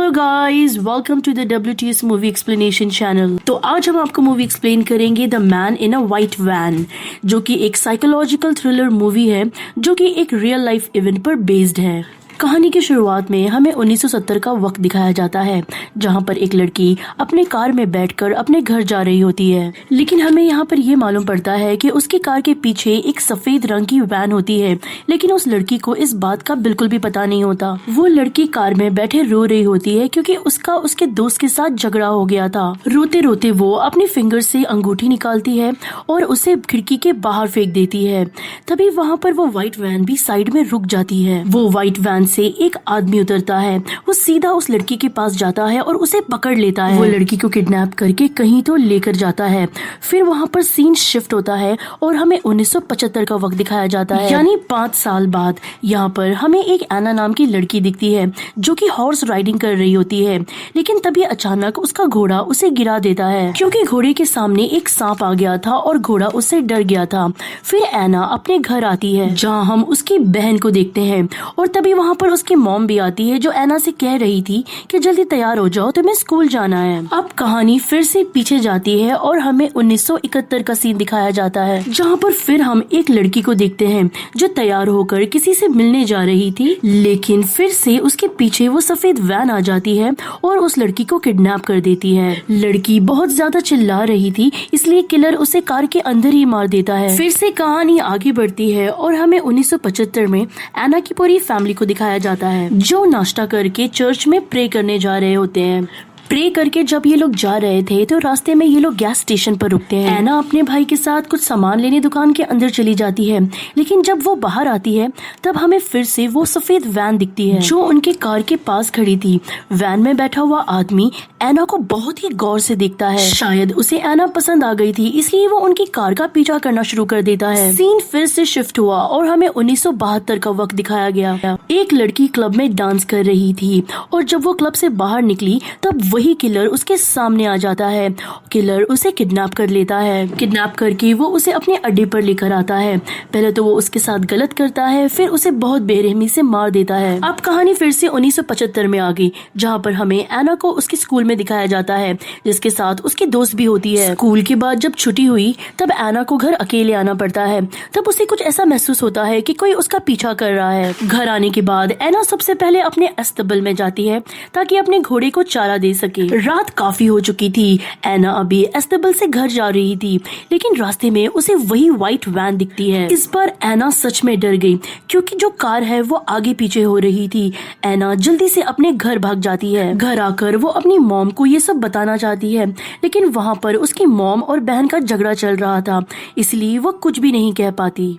Hello guys, welcome to the WTS movie explanation channel. तो आज हम आपको मूवी एक्सप्लेन करेंगे the man in a white van, जो कि एक साइकोलॉजिकल थ्रिलर मूवी है जो कि एक रियल लाइफ इवेंट पर बेस्ड है। कहानी की शुरुआत में हमें 1970 का वक्त दिखाया जाता है, जहां पर एक लड़की अपने कार में बैठकर अपने घर जा रही होती है। लेकिन हमें यहां पर यह मालूम पड़ता है कि उसकी कार के पीछे एक सफेद रंग की वैन होती है, लेकिन उस लड़की को इस बात का बिल्कुल भी पता नहीं होता। वो लड़की कार में बैठे रो रही होती है क्योंकि उसका उसके दोस्त के साथ झगड़ा हो गया था। रोते रोते वो अपने फिंगर से अंगूठी निकालती है और उसे खिड़की के बाहर फेंक देती है। तभी वहाँ पर वो व्हाइट वैन भी साइड में रुक जाती है। वो व्हाइट वैन से एक आदमी उतरता है, वो सीधा उस लड़की के पास जाता है और उसे पकड़ लेता है। वो लड़की को किडनैप करके कहीं तो लेकर जाता है। फिर वहाँ पर सीन शिफ्ट होता है और हमें 1975 का वक्त दिखाया जाता है, यानी 5 साल बाद। यहाँ पर हमें एक एना नाम की लड़की दिखती है जो कि हॉर्स राइडिंग कर रही होती है, लेकिन तभी अचानक उसका घोड़ा उसे गिरा देता है क्योंकि घोड़े के सामने एक सांप आ गया था और घोड़ा उससे डर गया था। फिर एना अपने घर आती है जहाँ हम उसकी बहन को देखते हैं और तभी वहाँ पर उसकी मॉम भी आती है जो एना से कह रही थी कि जल्दी तैयार हो जाओ, तुम्हें स्कूल जाना है। अब कहानी फिर से पीछे जाती है और हमें 1971 का सीन दिखाया जाता है, जहाँ पर फिर हम एक लड़की को देखते हैं जो तैयार होकर किसी से मिलने जा रही थी, लेकिन फिर से उसके पीछे वो सफेद वैन आ जाती है और उस लड़की को किडनैप कर देती है। लड़की बहुत ज्यादा चिल्ला रही थी, इसलिए किलर उसे कार के अंदर ही मार देता है। फिर से कहानी आगे बढ़ती है और हमें 1975 में एना की पूरी फैमिली को दिखाया जाता है जो नाश्ता करके चर्च में प्रे करने जा रहे होते हैं। प्रे करके जब ये लोग जा रहे थे तो रास्ते में ये लोग गैस स्टेशन पर रुकते हैं। एना अपने भाई के साथ कुछ सामान लेने दुकान के अंदर चली जाती है, लेकिन जब वो बाहर आती है तब हमें फिर से वो सफेद वैन दिखती है जो उनके कार के पास खड़ी थी। वैन में बैठा हुआ आदमी एना को बहुत ही गौर से देखता है। शायद उसे एना पसंद आ गई थी, इसलिए वो उनकी कार का पीछा करना शुरू कर देता है। सीन फिर से शिफ्ट हुआ और हमें 1972 का वक्त दिखाया गया। एक लड़की क्लब में डांस कर रही थी और जब वो क्लब से बाहर निकली तब वही किलर उसके सामने आ जाता है। किलर उसे किडनैप कर लेता है। किडनैप करके वो उसे अपने अड्डे पर लेकर आता है। पहले तो वो उसके साथ गलत करता है, फिर उसे बहुत बेरहमी से मार देता है। अब कहानी फिर से 1975 में आ गई, जहाँ पर हमें एना को उसके स्कूल में दिखाया जाता है, जिसके साथ उसकी दोस्त भी होती है। स्कूल के बाद जब छुट्टी हुई तब एना को घर अकेले आना पड़ता है। तब उसे कुछ ऐसा महसूस होता है कि कोई उसका पीछा कर रहा है। घर आने के बाद एना सबसे पहले अपने अस्तबल में जाती है ताकि अपने घोड़े को चारा दे सके। रात काफी हो चुकी थी। एना अभी एस्टेबल से घर जा रही थी, लेकिन रास्ते में उसे वही व्हाइट वैन दिखती है। इस बार एना सच में डर गई क्योंकि जो कार है वो आगे पीछे हो रही थी। एना जल्दी से अपने घर भाग जाती है। घर आकर वो अपनी मॉम को ये सब बताना चाहती है, लेकिन वहाँ पर उसकी मॉम और बहन का झगड़ा चल रहा था, इसलिए वो कुछ भी नहीं कह पाती।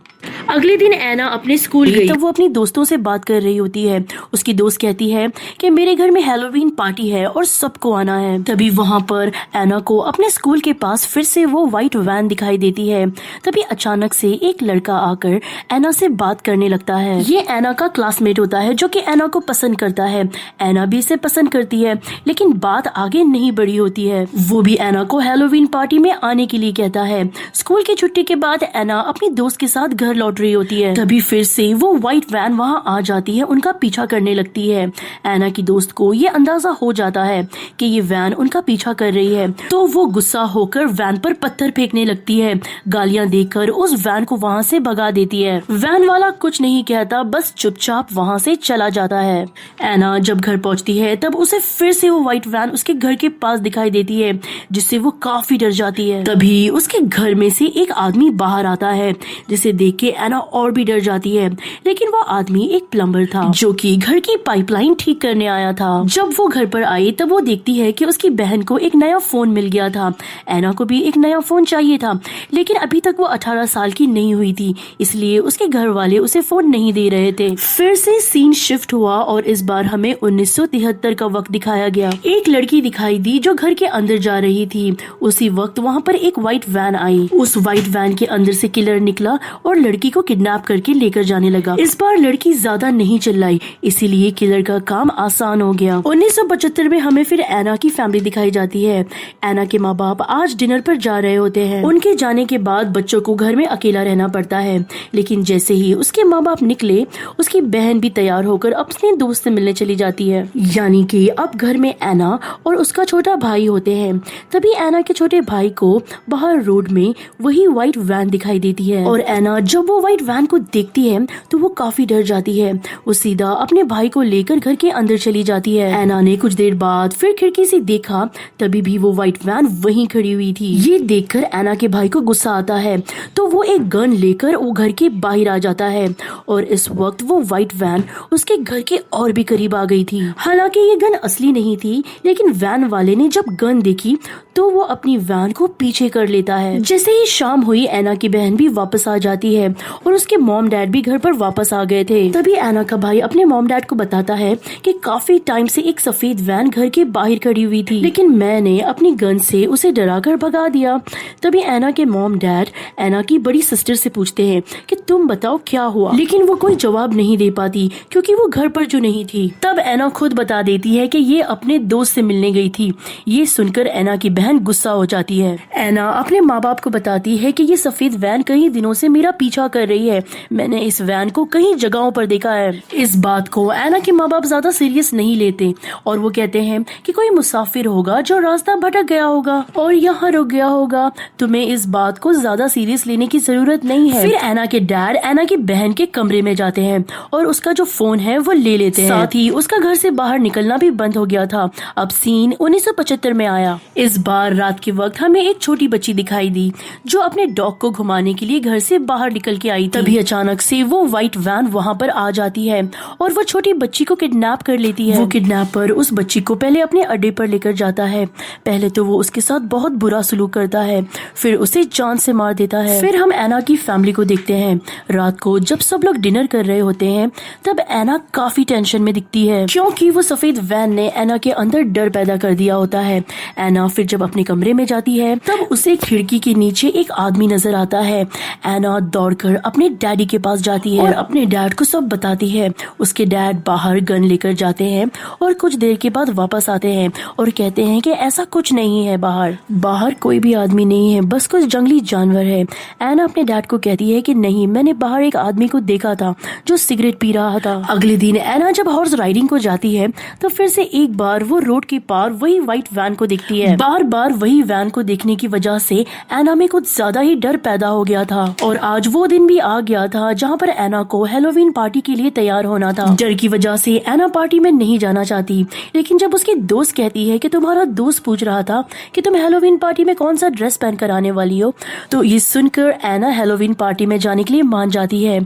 अगले दिन एना अपने स्कूल गई तब वो अपनी दोस्तों से बात कर रही होती है। उसकी दोस्त कहती है कि मेरे घर में हैलोवीन पार्टी है और सबको आना है। तभी वहाँ पर एना को अपने स्कूल के पास फिर से वो व्हाइट वैन दिखाई देती है। तभी अचानक से एक लड़का आकर एना से बात करने लगता है। ये एना का क्लासमेट होता है जो कि एना को पसंद करता है। एना भी इसे पसंद करती है, लेकिन बात आगे नहीं बढ़ी होती है। वो भी एना को हैलोवीन पार्टी में आने के लिए कहता है। स्कूल की छुट्टी के बाद एना अपनी दोस्त के साथ घर लौट रही होती है। तभी फिर से वो व्हाइट वैन वहाँ आ जाती है, उनका पीछा करने लगती है। एना की दोस्त को ये अंदाजा हो जाता है कि ये वैन उनका पीछा कर रही है, तो वो गुस्सा होकर वैन पर पत्थर फेंकने लगती है। गालियां देकर उस वैन को वहाँ से भगा देती है। वैन वाला कुछ नहीं कहता, बस चुपचाप वहाँ से चला जाता है। एना जब घर पहुँचती है तब उसे फिर से वो व्हाइट वैन उसके घर के पास दिखाई देती है, जिससे वो काफी डर जाती है। तभी उसके घर में से एक आदमी बाहर आता है, जिसे देख के एना और भी डर जाती है। लेकिन वो आदमी एक प्लम्बर था जो कि घर की पाइपलाइन ठीक करने आया था। जब वो घर पर आई तब वो देखती है कि उसकी बहन को एक नया फोन मिल गया था। एना को भी एक नया फोन चाहिए था, लेकिन अभी तक वो 18 साल की नहीं हुई थी, इसलिए उसके घर वाले उसे फोन नहीं दे रहे थे। फिर से सीन शिफ्ट हुआ और इस बार हमें 1973 का वक्त दिखाया गया। एक लड़की दिखाई दी जो घर के अंदर जा रही थी। उसी वक्त वहाँ पर एक व्हाइट वैन आई। उस व्हाइट वैन के अंदर से किलर निकला और लड़की को वो किडनैप करके लेकर जाने लगा। इस बार लड़की ज्यादा नहीं चिल्लाई, इसीलिए किलर का काम आसान हो गया। 1975 में हमें फिर एना की फैमिली दिखाई जाती है। एना के माँ बाप आज डिनर पर जा रहे होते हैं। उनके जाने के बाद बच्चों को घर में अकेला रहना पड़ता है, लेकिन जैसे ही उसके माँ बाप निकले, उसकी बहन भी तैयार होकर अपने दोस्त से मिलने चली जाती है। यानी कि अब घर में एना और उसका छोटा भाई होते हैं। तभी एना के छोटे भाई को बाहर रोड में वही व्हाइट वैन दिखाई देती है और एना जब वो व्हाइट वैन को देखती है तो वो काफी डर जाती है। वो सीधा अपने भाई को लेकर घर के अंदर चली जाती है। एना ने कुछ देर बाद फिर खिड़की से देखा, तभी भी वो व्हाइट वैन वहीं खड़ी हुई थी। ये देखकर एना के भाई को गुस्सा आता है तो वो एक गन लेकर वो घर के बाहर आ जाता है और इस वक्त वो व्हाइट वैन उसके घर के और भी करीब आ गई थी। हालांकि ये गन असली नहीं थी, लेकिन वैन वाले ने जब गन देखी तो वो अपनी वैन को पीछे कर लेता है। जैसे ही शाम हुई, एना की बहन भी वापस आ जाती है और उसके मॉम डैड भी घर पर वापस आ गए थे। तभी एना का भाई अपने मॉम डैड को बताता है कि काफी टाइम से एक सफेद वैन घर के बाहर खड़ी हुई थी, लेकिन मैंने अपनी गन से उसे डराकर भगा दिया। तभी एना के मॉम डैड एना की बड़ी सिस्टर से पूछते हैं कि तुम बताओ क्या हुआ, लेकिन वो कोई जवाब नहीं दे पाती क्योंकि वो घर पर जो नहीं थी। तब एना खुद बता देती है कि ये अपने दोस्त से मिलने गई थी। ये सुनकर एना की बहन गुस्सा हो जाती है। एना अपने माँ बाप को बताती है कि ये सफेद वैन कई दिनों से मेरा पीछा कर रही है, मैंने इस वैन को कई जगहों पर देखा है। इस बात को एना के माँ बाप ज्यादा सीरियस नहीं लेते और वो कहते हैं कि कोई मुसाफिर होगा जो रास्ता भटक गया होगा और यहाँ रुक गया होगा, तुम्हें इस बात को ज्यादा सीरियस लेने की जरूरत नहीं है। फिर एना के डैड एना की बहन के कमरे में जाते हैं और उसका जो फोन है वो ले लेते हैं। साथ ही उसका घर से बाहर निकलना भी बंद हो गया था। अब सीन 1975 में आया। इस बार रात के वक्त हमें एक छोटी बच्ची दिखाई दी जो अपने डॉग को घुमाने के लिए घर से बाहर निकल के आई थी। तभी अचानक से वो व्हाइट वैन वहाँ पर आ जाती है और वो छोटी बच्ची को किडनैप कर लेती है। वो किडनैपर उस बच्ची को पहले अपने अड्डे पर लेकर जाता है। पहले तो वो उसके साथ बहुत बुरा सलूक करता है, फिर उसे जान से मार देता है। फिर हम एना की फैमिली को देखते हैं। रात को जब सब लोग डिनर कर रहे होते हैं तब एना काफी टेंशन में दिखती है क्योंकि वो सफेद वैन ने एना के अंदर डर पैदा कर दिया होता है। एना फिर जब अपने कमरे में जाती है तब उसे खिड़की के नीचे एक आदमी नजर आता है। एना दौड़कर अपने डैडी के पास जाती है और अपने डैड को सब बताती है। उसके डैड बाहर गन लेकर जाते हैं और कुछ देर के बाद वापस आते हैं और कहते हैं कि ऐसा कुछ नहीं है, बाहर कोई भी आदमी नहीं है, बस कुछ जंगली जानवर है। एना अपने डैड को कहती है कि नहीं, मैंने बाहर एक आदमी को देखा था जो सिगरेट पी रहा था। अगले दिन एना जब हॉर्स राइडिंग को जाती है तो फिर से एक बार वो रोड के पार वही व्हाइट वैन को देखती है। बार बार वही वैन को देखने की वजह से एना में कुछ ज्यादा ही डर पैदा हो गया था और आज वो दिन भी आ गया था जहाँ पर एना को हैलोवीन पार्टी के लिए तैयार होना था। डर की वजह से एना पार्टी में नहीं जाना चाहती, लेकिन जब उसकी दोस्त कहती है कि तुम्हारा दोस्त पूछ रहा था कि तुम हैलोवीन पार्टी में कौन सा ड्रेस पहन कर आने वाली हो, तो ये सुनकर एना हैलोवीन पार्टी में जाने के लिए मान जाती है।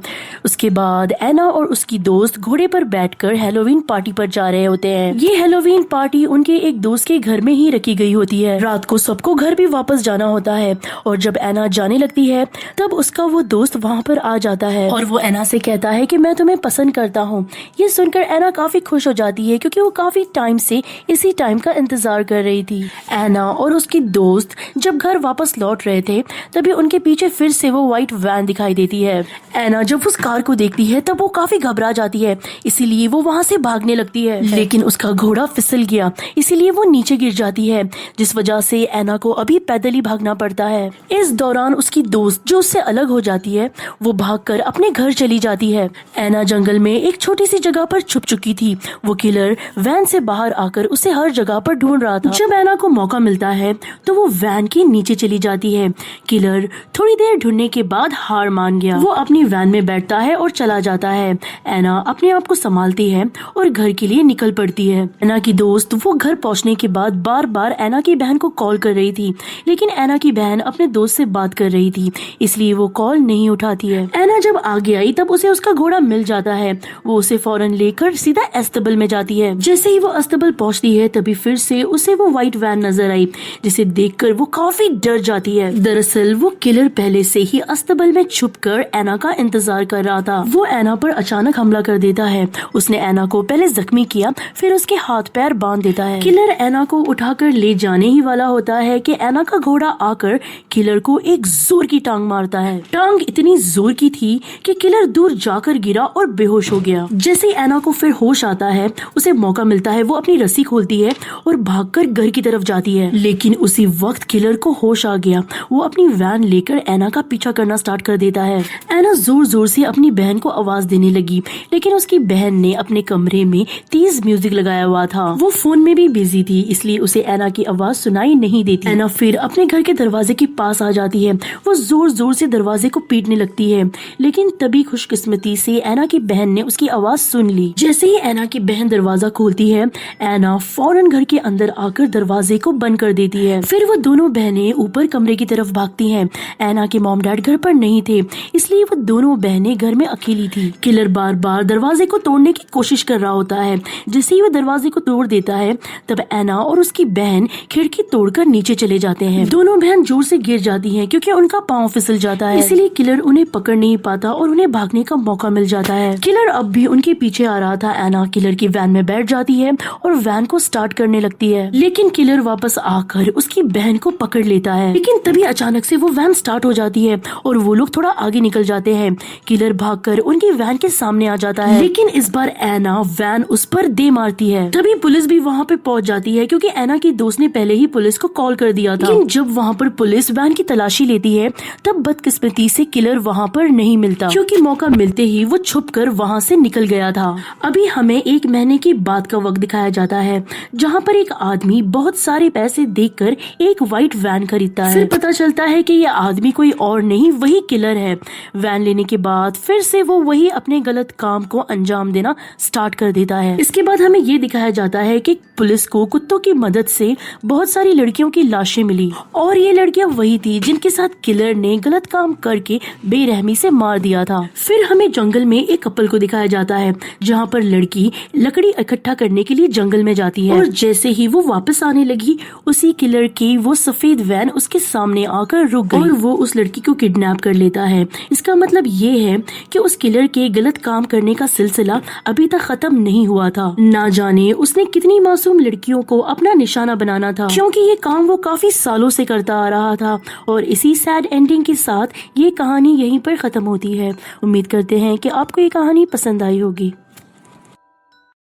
उसके बाद एना और उसकी दोस्त घोड़े पर बैठकर हैलोवीन पार्टी पर जा रहे होते हैं। ये हैलोवीन पार्टी उनके एक दोस्त के घर में ही रखी गई होती है। रात को सबको घर भी वापस जाना होता है और जब एना जाने लगती है तब उसका वो दोस्त वहाँ पर आ जाता है और वो एना से कहता है कि मैं तुम्हें पसंद करता हूँ। ये सुनकर एना काफी खुश हो जाती है क्योंकि वो काफी टाइम से इसी टाइम का इंतजार कर रही थी। एना और उसकी दोस्त जब घर वापस लौट रहे थे तभी उनके पीछे फिर से वो व्हाइट वैन दिखाई देती है। एना जब उस कार को देखती है तब वो काफी घबरा जाती है, इसीलिए वो वहाँ से भागने लगती है, लेकिन उसका घोड़ा फिसल गया, इसीलिए वो नीचे गिर जाती है, जिस वजह से एना को अभी पैदल ही भागना पड़ता है। इस दौरान उसकी दोस्त जो उससे अलग हो जाती है वो भागकर अपने घर चली जाती है। एना जंगल में एक छोटी सी जगह पर छुप चुकी थी। वो किलर वैन से बाहर आकर उसे हर जगह पर ढूंढ रहा था। जब एना को मौका मिलता है तो वो वैन के नीचे चली जाती है। किलर थोड़ी देर ढूंढने के बाद हार मान गया। वो अपनी वैन में बैठता है और चला जाता है। एना अपने आप को संभालती है और घर के लिए निकल पड़ती है। एना की दोस्त वो घर पहुंचने के बाद बार बार एना की बहन को कॉल कर रही थी, लेकिन एना की बहन अपने दोस्त से बात कर रही थी, इसलिए वो कॉल नहीं उठाती है। एना जब आगे आई तब उसे उसका घोड़ा मिल जाता है। वो उसे फौरन लेकर सीधा अस्तबल में जाती है। जैसे ही वो अस्तबल पहुंचती है तभी फिर से उसे वो व्हाइट वैन नजर आई, जिसे देखकर वो काफी डर जाती है। दरअसल वो किलर पहले से ही अस्तबल में छुपकर एना का इंतजार कर रहा था। वो एना पर अचानक हमला कर देता है। उसने एना को पहले जख्मी किया, फिर उसके हाथ पैर बांध देता है। किलर एना को उठाकर ले जाने ही वाला होता है कि एना का घोड़ा आकर किलर को एक जोर की टांग मारता है। टांग इतनी जोर की थी कि किलर दूर जाकर गिरा और बेहोश हो गया। जैसे ही एना को फिर होश आता है, उसे मौका मिलता है, वो अपनी रस्सी खोलती है और भागकर घर की तरफ जाती है। लेकिन उसी वक्त किलर को होश आ गया। वो अपनी वैन लेकर एना का पीछा करना स्टार्ट कर देता है। एना जोर जोर से अपनी बहन को आवाज देने लगी, लेकिन उसकी बहन ने अपने कमरे में तेज म्यूजिक लगाया हुआ था। वो फोन में भी बिजी थी, इसलिए उसे एना की आवाज सुनाई नहीं देती। एना फिर अपने घर के दरवाजे के पास आ जाती है। वो जोर जोर से दरवाजे को पीटने लगती है, लेकिन तभी खुशकिस्मती से एना की बहन ने उसकी आवाज सुन ली। जैसे ही एना की बहन दरवाजा खोलती है, एना फौरन घर के अंदर आकर दरवाजे को बंद कर देती है। फिर वो दोनों बहनें ऊपर कमरे की तरफ भागती हैं। एना के मॉम डैड घर पर नहीं थे, इसलिए वो दोनों बहनें घर में अकेली थी। किलर बार बार दरवाजे को तोड़ने की कोशिश कर रहा होता है। जैसे ही वो दरवाजे को तोड़ देता है, तब एना और उसकी बहन खिड़की तोड़कर नीचे चले जाते हैं। दोनों बहन जोर से गिर जाती हैं क्योंकि उनका पाँव फिसल जाता है, इसलिए किलर उन्हें पकड़ नहीं पाता और उन्हें भागने का मौका मिल जाता है। किलर अब भी उनके पीछे आ रहा था। एना किलर की वैन में बैठ जाती है और वैन को स्टार्ट करने लगती है, लेकिन किलर वापस आकर उसकी बहन को पकड़ लेता है। लेकिन तभी अचानक से वो वैन स्टार्ट हो जाती है और वो लोग थोड़ा आगे निकल जाते हैं। किलर भागकर उनकी वैन के सामने आ जाता है, लेकिन इस बार एना वैन उस पर दे मारती है। तभी पुलिस भी वहाँ पे पहुँच जाती है, क्योंकि एना की दोस्त ने पहले ही पुलिस को कॉल कर दिया था। लेकिन जब वहाँ पर पुलिस वैन की तलाशी लेती है, तब बदकिस्मती से किलर वहाँ पर नहीं मिलता, क्योंकि मौका मिलते ही वो छुपकर वहाँ से निकल गया था। अभी हमें 1 महीने की बात का वक्त दिखाया जाता है, जहाँ पर एक आदमी बहुत सारे पैसे देकर एक व्हाइट वैन खरीदता है। फिर पता चलता है कि ये आदमी कोई और नहीं, वही किलर है। वैन लेने के बाद फिर से वो वही अपने गलत काम को अंजाम देना स्टार्ट कर देता है। इसके बाद हमें ये दिखाया जाता है कि पुलिस को कुत्तों की मदद से बहुत सारी लड़कियों की लाशें मिली, और ये लड़कियां वही थी जिनके साथ किलर ने गलत काम करके बेरहमी से मार दिया था। फिर हमें जंगल में एक कपल को दिखाया जाता है, जहाँ पर लड़की लकड़ी इकट्ठा करने के लिए जंगल में जाती है, और जैसे ही वो वापस आने लगी, उसी किलर की वो सफेद वैन उसके सामने आकर रुक गई और वो उस लड़की को किडनैप कर लेता है। इसका मतलब ये है कि उस किलर के गलत काम करने का सिलसिला अभी तक खत्म नहीं हुआ था। ना जाने उसने कितनी मासूम लड़कियों को अपना निशाना बनाना था, क्योंकि ये काम वो काफी सालों से करता आ रहा था। और इसी सैड एंडिंग के साथ ये कहानी यहीं पर खत्म होती है। उम्मीद करते हैं कि आपको ये कहानी पसंद आई होगी।